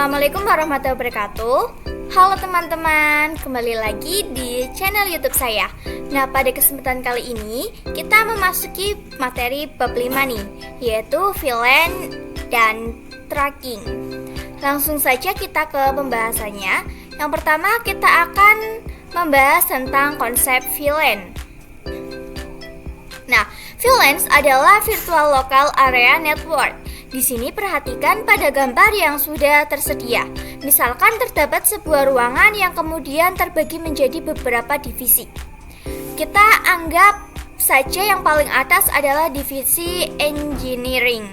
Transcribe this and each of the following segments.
Assalamualaikum warahmatullahi wabarakatuh. Halo teman-teman, kembali lagi di channel YouTube saya. Nah, pada kesempatan kali ini kita memasuki materi bab 5 nih, yaitu VLAN dan tracking. Langsung saja kita ke pembahasannya. Yang pertama kita akan membahas tentang konsep VLAN. Nah, VLAN adalah Virtual Local Area Network. Di sini perhatikan pada gambar yang sudah tersedia. Misalkan terdapat sebuah ruangan yang kemudian terbagi menjadi beberapa divisi. Kita anggap saja yang paling atas adalah divisi engineering.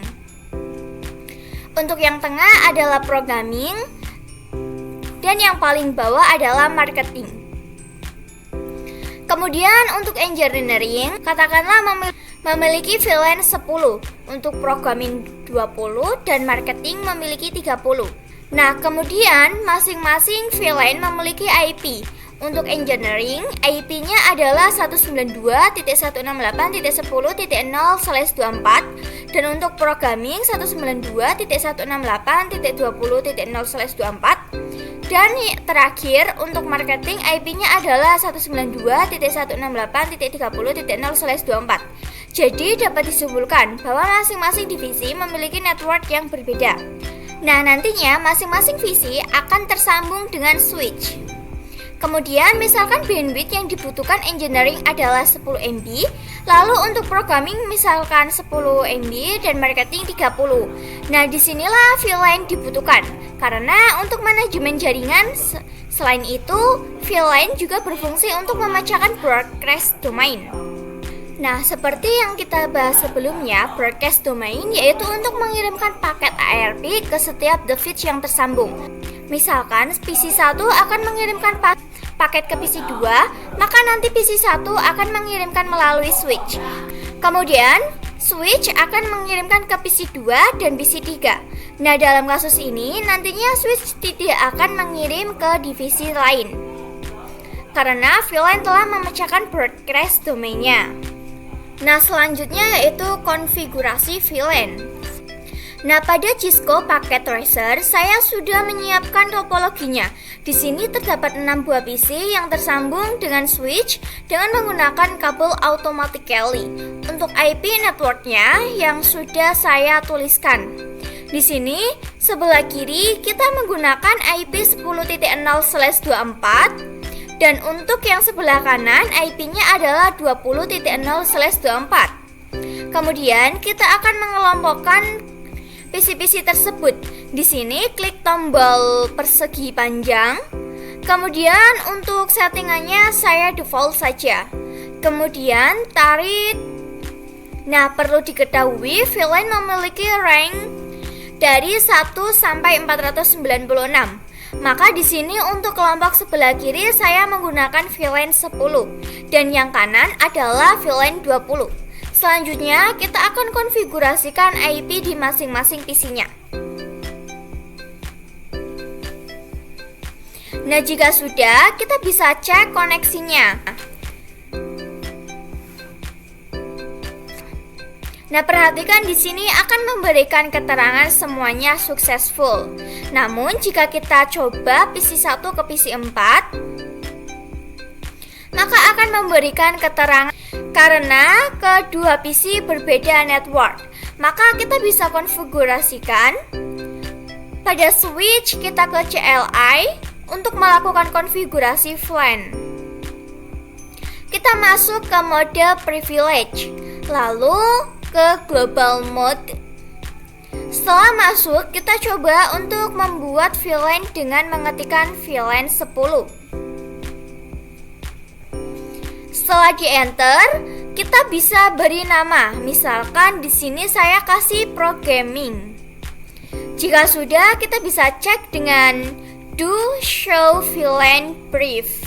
Untuk yang tengah adalah programming dan yang paling bawah adalah marketing. Kemudian untuk engineering, katakanlah memiliki VLAN 10, untuk programming 20 dan marketing memiliki 30. Nah, kemudian masing-masing VLAN memiliki IP. Untuk engineering, IP-nya adalah 192.168.10.0/24 dan untuk programming 192.168.20.0/24. Dan terakhir untuk marketing IP-nya adalah 192.168.30.0/24. Jadi dapat disimpulkan bahwa masing-masing divisi memiliki network yang berbeda. Nah, nantinya masing-masing divisi akan tersambung dengan switch. Kemudian misalkan bandwidth yang dibutuhkan engineering adalah 10 MB, lalu untuk programming misalkan 10 MB dan marketing 30. Nah, disinilah VLAN dibutuhkan. Karena untuk manajemen jaringan, selain itu, VLAN juga berfungsi untuk memecahkan broadcast domain. Nah, seperti yang kita bahas sebelumnya, broadcast domain yaitu untuk mengirimkan paket ARP ke setiap device yang tersambung. Misalkan PC 1 akan mengirimkan paket ke PC 2, maka nanti PC 1 akan mengirimkan melalui switch. Kemudian, switch akan mengirimkan ke PC 2 dan PC 3. Nah, dalam kasus ini, nantinya switch tidak akan mengirim ke divisi lain karena VLAN telah memecahkan broadcast domainnya. Nah, selanjutnya yaitu konfigurasi VLAN. Nah, pada Cisco Packet Tracer, saya sudah menyiapkan topologinya. Di sini terdapat 6 buah PC yang tersambung dengan switch dengan menggunakan kabel automatically. Untuk IP networknya yang sudah saya tuliskan. Di sini, sebelah kiri kita menggunakan IP 10.0/24 dan untuk yang sebelah kanan IP-nya adalah 20.0/24. Kemudian kita akan mengelompokkan PC-PC tersebut. Di sini klik tombol persegi panjang. Kemudian untuk settingannya saya default saja. Kemudian tarik. Nah, perlu diketahui VLAN memiliki rank dari 1 sampai 496. Maka di sini untuk kelompok sebelah kiri saya menggunakan VLAN 10 dan yang kanan adalah VLAN 20. Selanjutnya kita akan konfigurasikan IP di masing-masing PC-nya. Nah, jika sudah, kita bisa cek koneksinya. Nah, perhatikan di sini akan memberikan keterangan semuanya successful. Namun, jika kita coba PC 1 ke PC 4, maka akan memberikan keterangan karena kedua PC berbeda network. Maka kita bisa konfigurasikan pada switch kita ke CLI untuk melakukan konfigurasi VLAN. Kita masuk ke mode privilege, lalu ke global mode. Setelah masuk, kita coba untuk membuat VLAN dengan mengetikkan VLAN 10. Setelah di enter, kita bisa beri nama. Misalkan di sini saya kasih programming. Jika sudah, kita bisa cek dengan do show VLAN brief.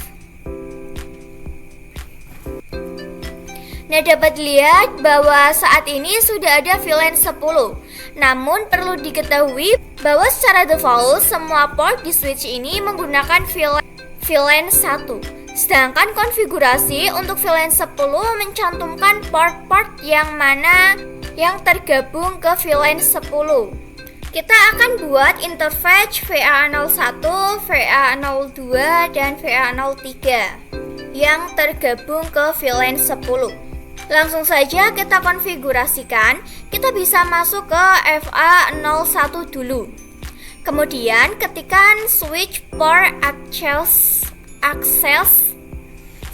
Nah, dapat dilihat bahwa saat ini sudah ada VLAN 10. Namun perlu diketahui bahwa secara default semua port di switch ini menggunakan VLAN 1. Sedangkan konfigurasi untuk VLAN 10 mencantumkan port-port yang mana yang tergabung ke VLAN 10. Kita akan buat interface VA01, VA02, dan VA03 yang tergabung ke VLAN 10. Langsung saja kita konfigurasikan. Kita bisa masuk ke FA01 dulu. Kemudian ketikkan switch port access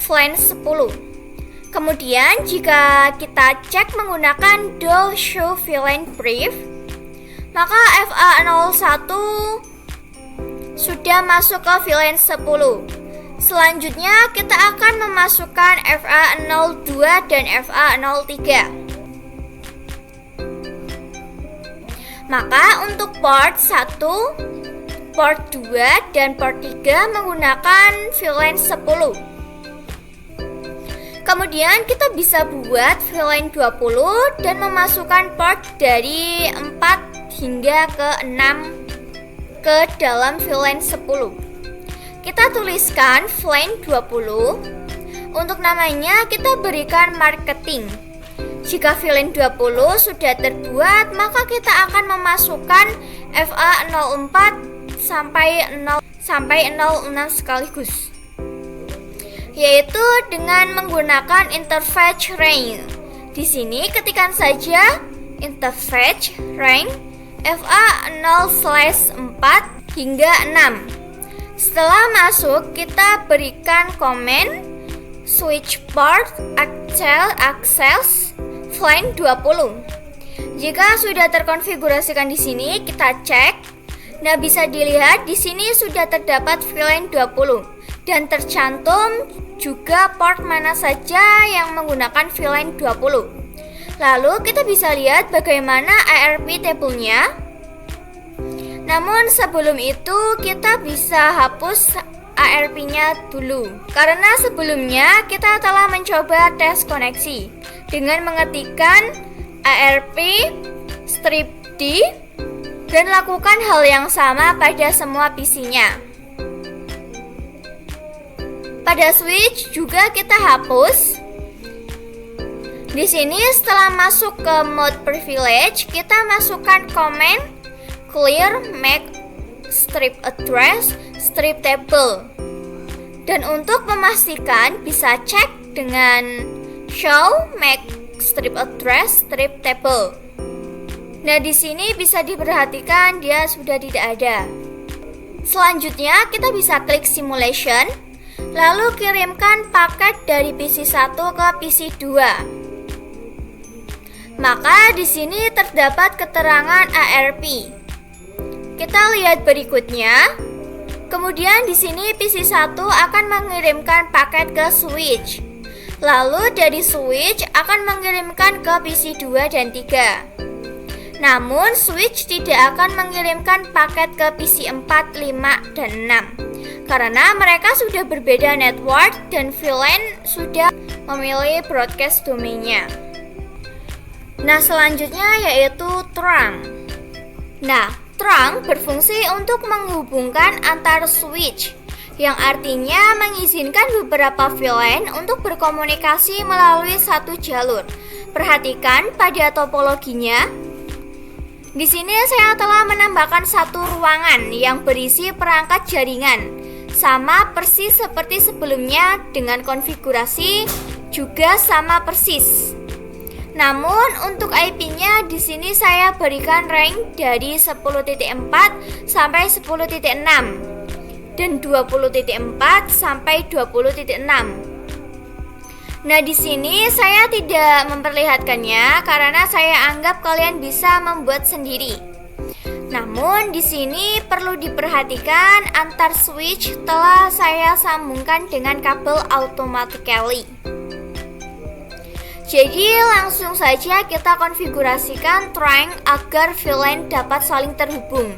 VLAN 10. Kemudian jika kita cek menggunakan do show VLAN brief, maka FA01 sudah masuk ke VLAN 10. Selanjutnya kita akan memasukkan FA02 dan FA03. Maka untuk port 1, port 2, dan port 3 menggunakan VLAN 10. Kemudian kita bisa buat VLAN 20 dan memasukkan port dari 4 hingga ke 6 ke dalam VLAN 10. Kita tuliskan VLAN 20. Untuk namanya kita berikan marketing. Jika VLAN 20 sudah terbuat, maka kita akan memasukkan FA04 sampai 06 sekaligus, yaitu dengan menggunakan interface range. Di sini ketikkan saja interface range FA0/4 hingga 6. Setelah masuk, kita berikan komen switch port access VLAN 20. Jika sudah terkonfigurasikan di sini, kita cek. Nah, bisa dilihat di sini sudah terdapat VLAN 20 dan tercantum juga port mana saja yang menggunakan VLAN 20. Lalu kita bisa lihat bagaimana ARP table-nya. Namun sebelum itu kita bisa hapus ARP-nya dulu, karena sebelumnya kita telah mencoba tes koneksi dengan mengetikkan ARP strip D dan lakukan hal yang sama pada semua PC-nya. Pada switch juga kita hapus. Di sini setelah masuk ke mode privilege, kita masukkan command clear make strip address strip table. Dan untuk memastikan bisa cek dengan show make strip address strip table. Nah, di sini bisa diperhatikan dia sudah tidak ada. Selanjutnya kita bisa klik simulation, lalu kirimkan paket dari PC 1 ke PC 2. Maka di sini terdapat keterangan ARP. Kita lihat berikutnya. Kemudian di sini PC 1 akan mengirimkan paket ke switch. Lalu dari switch akan mengirimkan ke PC 2 dan 3. Namun switch tidak akan mengirimkan paket ke PC 4, 5, dan 6 karena mereka sudah berbeda network dan VLAN sudah memilih broadcast domainnya. Nah, selanjutnya yaitu trunk. Nah, trunk berfungsi untuk menghubungkan antar switch, yang artinya mengizinkan beberapa VLAN untuk berkomunikasi melalui satu jalur. Perhatikan pada topologinya. Di sini saya telah menambahkan satu ruangan yang berisi perangkat jaringan, sama persis seperti sebelumnya dengan konfigurasi juga sama persis. Namun untuk IP-nya di sini saya berikan range dari 10.4 sampai 10.6 dan 20.4 sampai 20.6. Nah, di sini saya tidak memperlihatkannya karena saya anggap kalian bisa membuat sendiri. Namun di sini perlu diperhatikan antar switch telah saya sambungkan dengan kabel automatically. Jadi langsung saja kita konfigurasikan trunk agar VLAN dapat saling terhubung,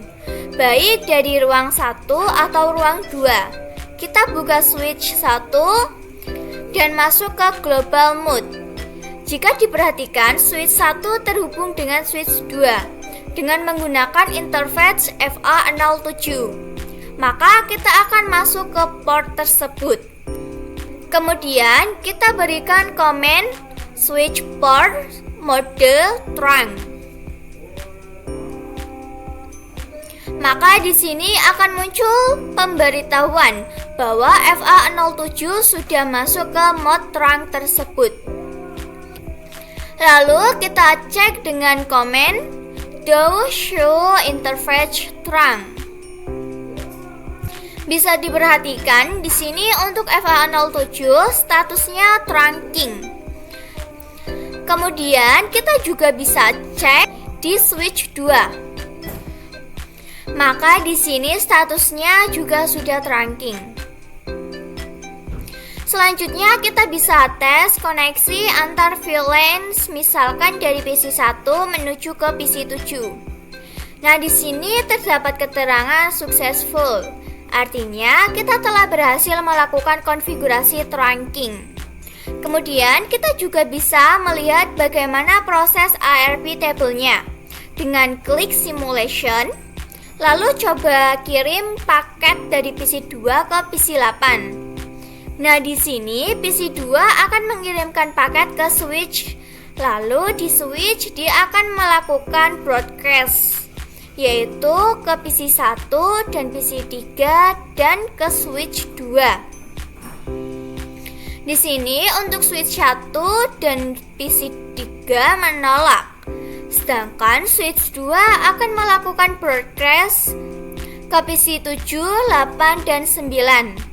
baik dari ruang 1 atau ruang 2. Kita buka switch 1 dan masuk ke global mode. Jika diperhatikan, switch 1 terhubung dengan switch 2 dengan menggunakan interface FA07. Maka kita akan masuk ke port tersebut. Kemudian kita berikan komen switch port mode trunk. Maka di sini akan muncul pemberitahuan bahwa FA07 sudah masuk ke mode terang tersebut. Lalu kita cek dengan komen do show interface terang. Bisa diperhatikan di sini untuk FA07 statusnya trunking. Kemudian kita juga bisa cek di switch 2. Maka di sini statusnya juga sudah trunking. Selanjutnya kita bisa tes koneksi antar VLANs, misalkan dari PC 1 menuju ke PC 7. Nah, di sini terdapat keterangan successful. Artinya kita telah berhasil melakukan konfigurasi trunking. Kemudian kita juga bisa melihat bagaimana proses ARP table-nya. Dengan klik simulation, lalu coba kirim paket dari PC 2 ke PC 8. Nah, di sini PC 2 akan mengirimkan paket ke switch. Lalu di switch dia akan melakukan broadcast, yaitu ke PC 1 dan PC 3 dan ke switch 2. Di sini untuk switch 1 dan PC 3 menolak. Sedangkan switch 2 akan melakukan broadcast ke PC 7, 8, dan 9.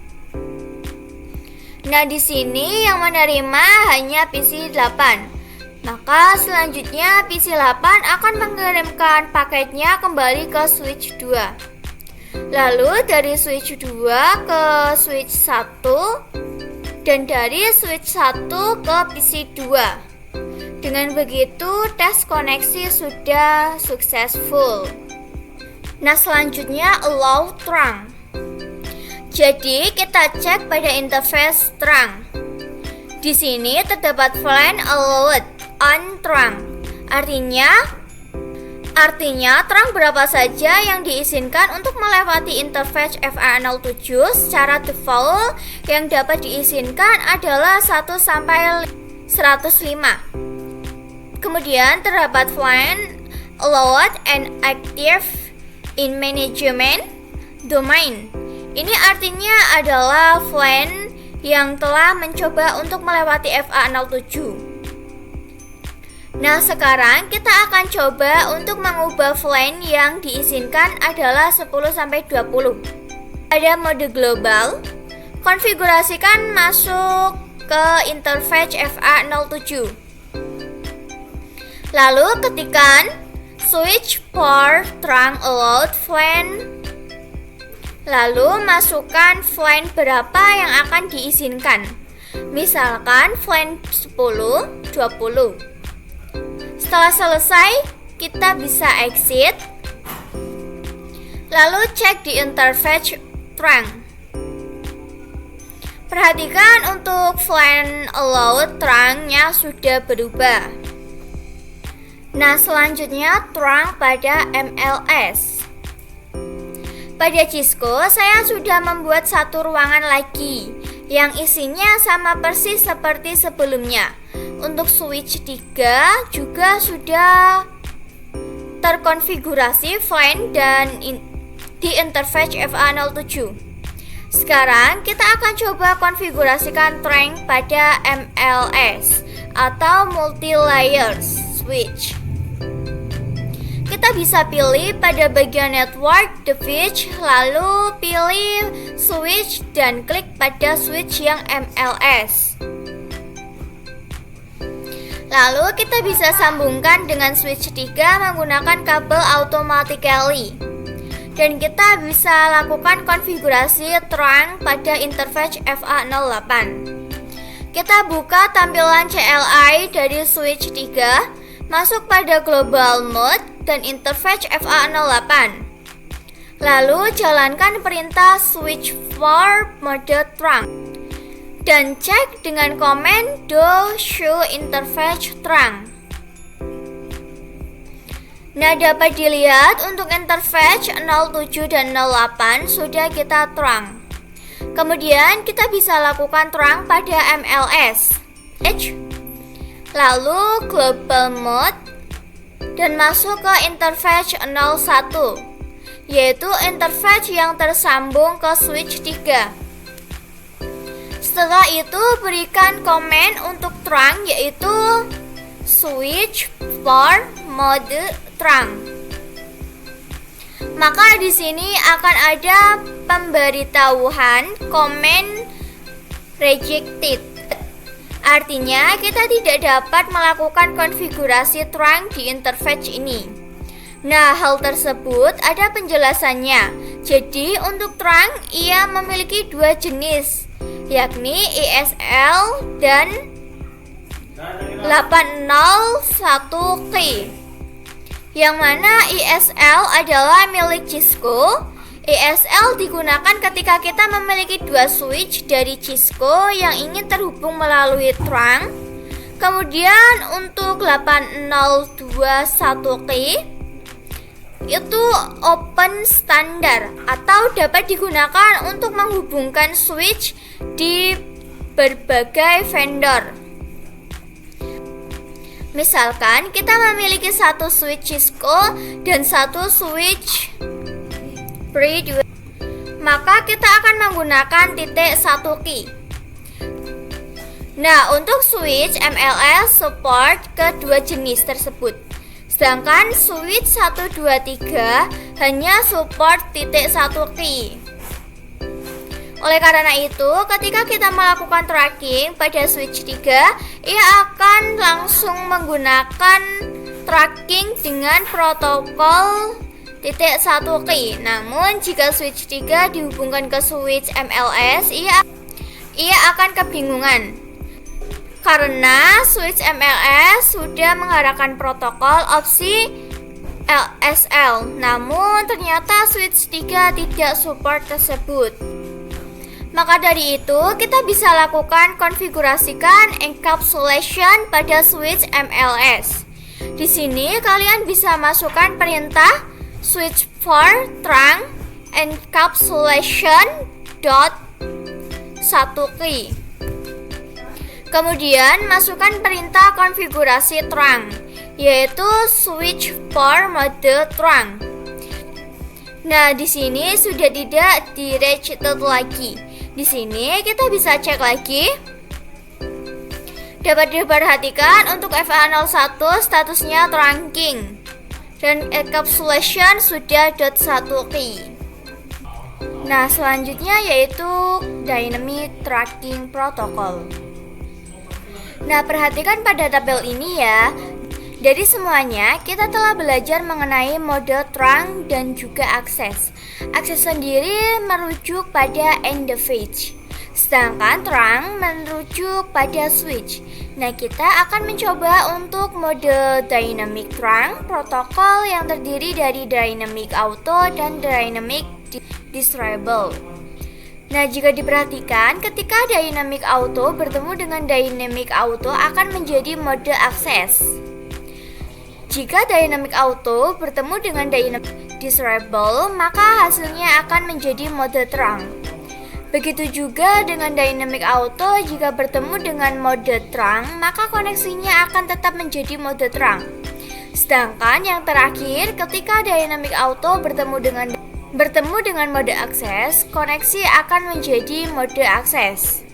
Nah, di sini yang menerima hanya PC 8. Maka selanjutnya PC 8 akan mengirimkan paketnya kembali ke switch 2. Lalu dari switch 2 ke switch 1 dan dari switch 1 ke PC 2. Dengan begitu tes koneksi sudah successful. Nah, selanjutnya allow trunk. Jadi kita cek pada interface terang. Di sini terdapat VLAN allowed on trunk. Artinya terang berapa saja yang diizinkan untuk melewati interface FA07 secara default yang dapat diizinkan adalah 1 sampai 105. Kemudian terdapat VLAN allowed and active in management domain. Ini artinya adalah VLAN yang telah mencoba untuk melewati FA07. Nah, sekarang kita akan coba untuk mengubah VLAN yang diizinkan adalah 10-20. Pada mode global, konfigurasikan masuk ke interface FA07. Lalu ketikkan switch port trunk allowed VLAN. Lalu masukkan VLAN berapa yang akan diizinkan. Misalkan VLAN 10, 20. Setelah selesai, kita bisa exit. Lalu cek di interface trunk. Perhatikan untuk VLAN allowed trunk-nya sudah berubah. Nah, selanjutnya trunk pada MLS. Pada Cisco, saya sudah membuat satu ruangan lagi yang isinya sama persis seperti sebelumnya. Untuk switch 3 juga sudah terkonfigurasi VLAN dan di interface FA07. Sekarang kita akan coba konfigurasikan trunk pada MLS atau multi-layer switch. Kita bisa pilih pada bagian network device, lalu pilih switch dan klik pada switch yang MLS. Lalu kita bisa sambungkan dengan switch 3 menggunakan kabel automatically. Dan kita bisa lakukan konfigurasi trunk pada interface FA08. Kita buka tampilan CLI dari switch 3, masuk pada global mode dan interface FA08. Lalu jalankan perintah switch for mode trunk dan cek dengan komen do show interface trunk. Nah, dapat dilihat untuk interface 07 dan 08 sudah kita trunk. Kemudian kita bisa lakukan trunk pada MLS. Lalu global mode dan masuk ke interface 01. yaitu interface yang tersambung ke switch 3. Setelah itu berikan komen untuk trunk, yaitu switch for mode trunk. Maka di sini akan ada pemberitahuan komen rejected. Artinya kita tidak dapat melakukan konfigurasi trunk di interface ini. Nah, hal tersebut ada penjelasannya. Jadi untuk trunk ia memiliki dua jenis, yakni ESL dan 801K. Yang mana ESL adalah milik Cisco. ESL digunakan ketika kita memiliki dua switch dari Cisco yang ingin terhubung melalui trunk. Kemudian untuk 8021K itu open standar atau dapat digunakan untuk menghubungkan switch di berbagai vendor. Misalkan kita memiliki satu switch Cisco dan satu switch Free, maka kita akan menggunakan titik 1K. Nah, untuk switch MLS support kedua jenis tersebut. Sedangkan switch 123 hanya support titik 1K. Oleh karena itu, ketika kita melakukan tracking pada switch 3, ia akan langsung menggunakan tracking dengan protokol titik 1K. Namun jika switch 3 dihubungkan ke switch MLS, ia akan kebingungan. Karena switch MLS sudah mengarahkan protokol opsi LSL, namun ternyata switch 3 tidak support tersebut. Maka dari itu, kita bisa lakukan konfigurasikan encapsulation pada switch MLS. Di sini kalian bisa masukkan perintah switch for trunk encapsulation.1K. Kemudian masukkan perintah konfigurasi trunk, yaitu switch for mode trunk. Nah, di sini sudah tidak di-recheated lagi. Di sini kita bisa cek lagi. Dapat diperhatikan untuk FA01 statusnya trunking dan encapsulation sudah .1K. Nah, selanjutnya yaitu dynamic tracking protocol. Nah, perhatikan pada tabel ini ya. Dari semuanya, kita telah belajar mengenai mode trunk dan juga akses. Akses sendiri merujuk pada interface, sedangkan trunk merujuk pada switch. Nah, kita akan mencoba untuk mode dynamic trunk protokol yang terdiri dari dynamic auto dan dynamic disable. Nah, jika diperhatikan, ketika dynamic auto bertemu dengan dynamic auto akan menjadi mode akses. Jika dynamic auto bertemu dengan dynamic disable, maka hasilnya akan menjadi mode trunk. Begitu juga dengan dynamic auto, jika bertemu dengan mode trunk, maka koneksinya akan tetap menjadi mode trunk. Sedangkan yang terakhir, ketika dynamic auto bertemu dengan mode akses, koneksi akan menjadi mode akses.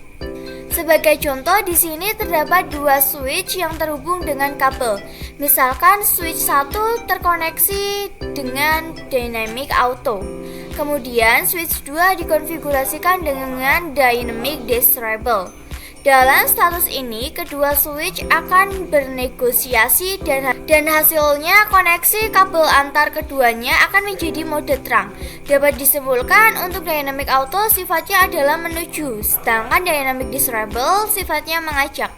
Sebagai contoh, di sini terdapat dua switch yang terhubung dengan kabel. Misalkan switch 1 terkoneksi dengan dynamic auto. Kemudian switch 2 dikonfigurasikan dengan dynamic disable. Dalam status ini, kedua switch akan bernegosiasi dan hasilnya koneksi kabel antar keduanya akan menjadi mode trunk. Dapat disimpulkan untuk dynamic auto sifatnya adalah menuju, sedangkan dynamic disable sifatnya mengajak.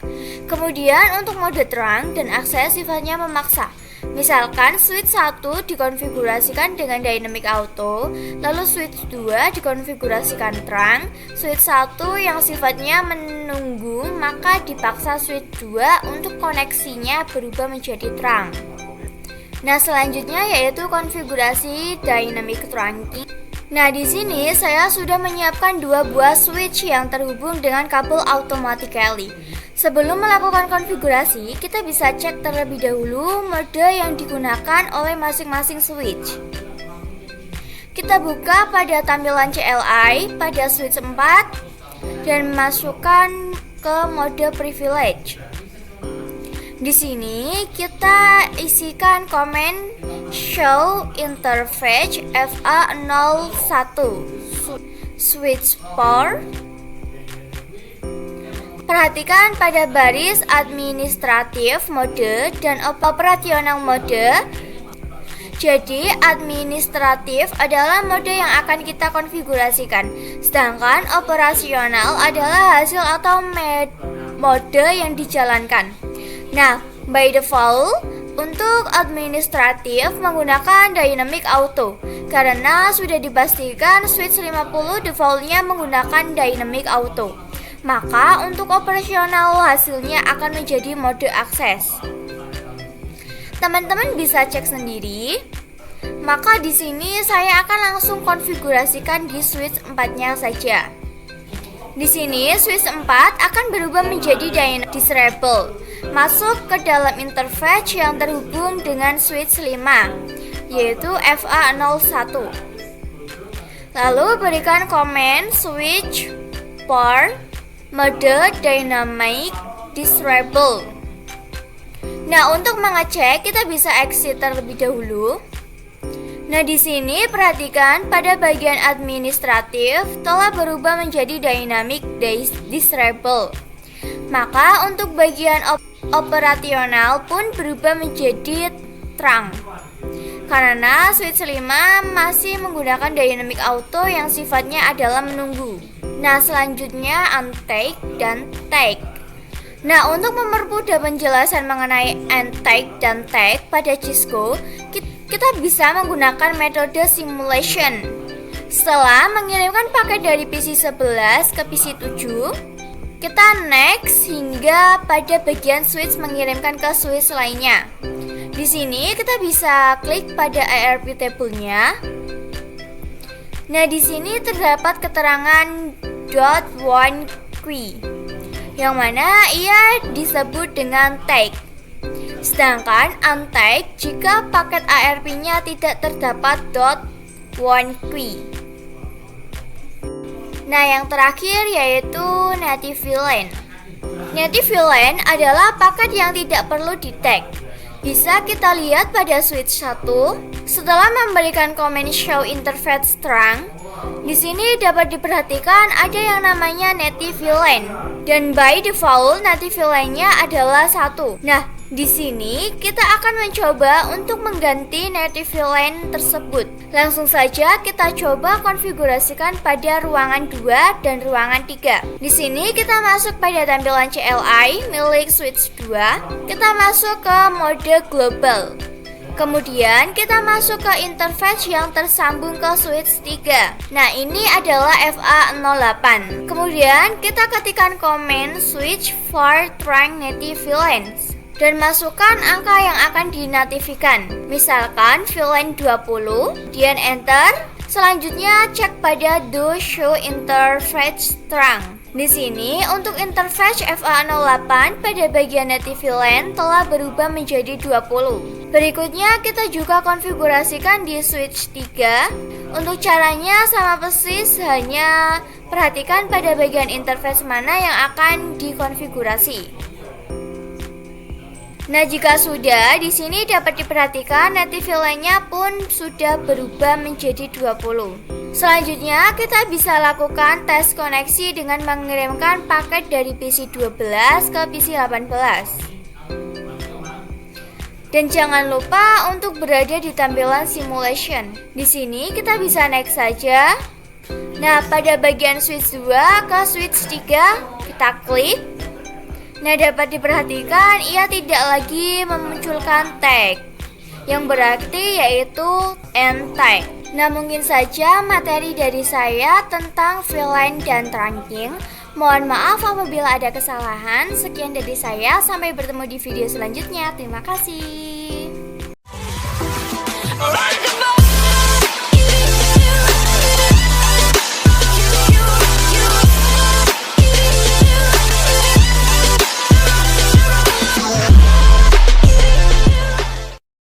Kemudian untuk mode trunk dan akses sifatnya memaksa. Misalkan switch 1 dikonfigurasikan dengan dynamic auto, lalu switch 2 dikonfigurasikan trunk. Switch 1 yang sifatnya menunggu, maka dipaksa switch 2 untuk koneksinya berubah menjadi trunk. Nah, selanjutnya yaitu konfigurasi dynamic trunking. Nah, di sini saya sudah menyiapkan dua buah switch yang terhubung dengan kabel automatically. Sebelum melakukan konfigurasi, kita bisa cek terlebih dahulu mode yang digunakan oleh masing-masing switch. Kita buka pada tampilan CLI pada switch 4 dan masukkan ke mode privilege. Di sini kita isikan komen show interface FA01 switch port. Perhatikan pada baris administratif mode dan operasional mode. Jadi administratif adalah mode yang akan kita konfigurasikan, sedangkan operasional adalah hasil atau mode yang dijalankan. Nah, by default untuk administratif menggunakan dynamic auto karena sudah dipastikan switch 50 defaultnya menggunakan dynamic auto. Maka untuk operasional hasilnya akan menjadi mode akses. Teman-teman bisa cek sendiri. Maka di sini saya akan langsung konfigurasikan di switch 4-nya saja. Di sini switch 4 akan berubah menjadi dynamic disable. Masuk ke dalam interface yang terhubung dengan switch 5, yaitu FA01. Lalu berikan komen switch port mode dynamic disable. Nah, untuk mengecek kita bisa exit terlebih dahulu. Nah, di sini perhatikan pada bagian administratif telah berubah menjadi dynamic disable. Maka untuk bagian operasional pun berubah menjadi terang. Karena switch 5 masih menggunakan dynamic auto yang sifatnya adalah menunggu. Nah, selanjutnya untake dan take. Nah, untuk mempermudah penjelasan mengenai untake dan take pada Cisco, kita bisa menggunakan metode simulation. Setelah mengirimkan paket dari PC 11 ke PC 7, kita next hingga pada bagian switch mengirimkan ke switch lainnya. Di sini kita bisa klik pada ARP table-nya. Nah, di sini terdapat keterangan .1 key, yang mana ia disebut dengan take. Sedangkan untake jika paket ARP-nya tidak terdapat .1 key. Nah, yang terakhir yaitu native VLAN. Native VLAN adalah paket yang tidak perlu di-tag. Bisa kita lihat pada switch 1 setelah memberikan komen show interface terang. Di sini dapat diperhatikan ada yang namanya native VLAN dan by default native VLAN-nya adalah 1. Nah, di sini kita akan mencoba untuk mengganti native VLAN tersebut. Langsung saja kita coba konfigurasikan pada ruangan 2 dan ruangan 3. Di sini kita masuk pada tampilan CLI milik switch 2. Kita masuk ke mode global. Kemudian kita masuk ke interface yang tersambung ke switch 3. Nah, ini adalah FA08. Kemudian kita ketikkan komen switch for trying native VLANs dan masukkan angka yang akan dinatifikan. Misalkan VLAN 20, kemudian enter. Selanjutnya cek pada do show interface terang. Di sini untuk interface FA08 pada bagian native VLAN telah berubah menjadi 20. Berikutnya kita juga konfigurasikan di switch 3. Untuk caranya sama persis, hanya perhatikan pada bagian interface mana yang akan dikonfigurasi. Nah, jika sudah, di sini dapat diperhatikan native VLAN-nya pun sudah berubah menjadi 20. Selanjutnya, kita bisa lakukan tes koneksi dengan mengirimkan paket dari PC 12 ke PC 18. Dan jangan lupa untuk berada di tampilan simulation. Di sini kita bisa next saja. Nah, pada bagian switch 2 ke switch 3, kita klik. Nah, dapat diperhatikan ia tidak lagi memunculkan tag, yang berarti yaitu end tag. Nah, mungkin saja materi dari saya tentang VLAN dan trunking. Mohon maaf apabila ada kesalahan. Sekian dari saya, sampai bertemu di video selanjutnya. Terima kasih.